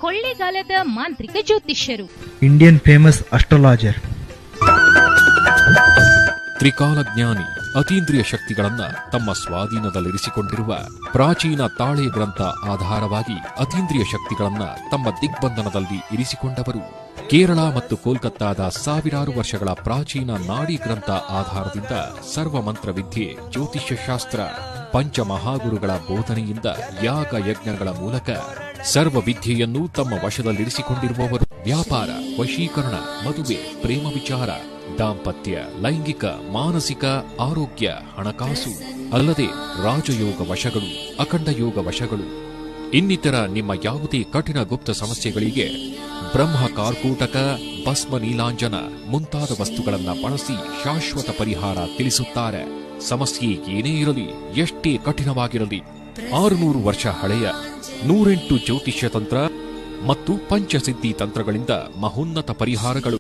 ಕೊಳ್ಳೆಗಾಲದ ಮಾಂತ್ರಿಕ ಜ್ಯೋತಿಷ್ಯರು, Indian famous astrologer, ತ್ರಿಕಾಲಜ್ಞಾನಿ, ಅತೀಂದ್ರಿಯ ಶಕ್ತಿಗಳನ್ನ ತಮ್ಮ ಸ್ವಾಧೀನದಲ್ಲಿರಿಸಿಕೊಂಡಿರುವ ಪ್ರಾಚೀನ ತಾಳೆ ಗ್ರಂಥ ಆಧಾರವಾಗಿ ಅತೀಂದ್ರಿಯ ಶಕ್ತಿಗಳನ್ನ ತಮ್ಮ ದಿಗ್ಬಂಧನದಲ್ಲಿ ಇರಿಸಿಕೊಂಡವರು. ಕೇರಳ ಮತ್ತು ಕೋಲ್ಕತ್ತಾದ ಸಾವಿರಾರು ವರ್ಷಗಳ ಪ್ರಾಚೀನ ನಾಡಿ ಗ್ರಂಥ ಆಧಾರದಿಂದ ಸರ್ವಮಂತ್ರ ವಿದ್ಯೆ, ಜ್ಯೋತಿಷ್ಯ ಶಾಸ್ತ್ರ, ಪಂಚಮಹಾಗುರುಗಳ ಬೋಧನೆಯಿಂದ ಯಾಗ ಯಜ್ಞಗಳ ಮೂಲಕ ಸರ್ವ ವಿದ್ಯೆಯನ್ನು ತಮ್ಮ ವಶದಲ್ಲಿರಿಸಿಕೊಂಡಿರುವವರು. ವ್ಯಾಪಾರ, ವಶೀಕರಣ, ಮದುವೆ, ಪ್ರೇಮ ವಿಚಾರ, ದಾಂಪತ್ಯ, ಲೈಂಗಿಕ, ಮಾನಸಿಕ ಆರೋಗ್ಯ, ಹಣಕಾಸು, ಅಲ್ಲದೆ ರಾಜಯೋಗ ವಶಗಳು, ಅಖಂಡ ಯೋಗ ವಶಗಳು, ಇನ್ನಿತರ ನಿಮ್ಮ ಯಾವುದೇ ಕಠಿಣ ಗುಪ್ತ ಸಮಸ್ಯೆಗಳಿಗೆ ಬ್ರಹ್ಮ ಕಾರ್ಕೂಟಕ, ಭಸ್ಮ ನೀಲಾಂಜನ ಮುಂತಾದ ವಸ್ತುಗಳನ್ನು ಬಳಸಿ ಶಾಶ್ವತ ಪರಿಹಾರ ತಿಳಿಸುತ್ತಾರೆ. ಸಮಸ್ಯೆ ಏನೇ ಇರಲಿ, ಎಷ್ಟೇ ಕಠಿಣವಾಗಿರಲಿ, 600 ವರ್ಷ ಹಳೆಯ 108 ಜ್ಯೋತಿಷ್ಯ ತಂತ್ರ ಮತ್ತು ಪಂಚಸಿದ್ಧಿ ತಂತ್ರಗಳಿಂದ ಮಹೋನ್ನತ ಪರಿಹಾರಗಳು.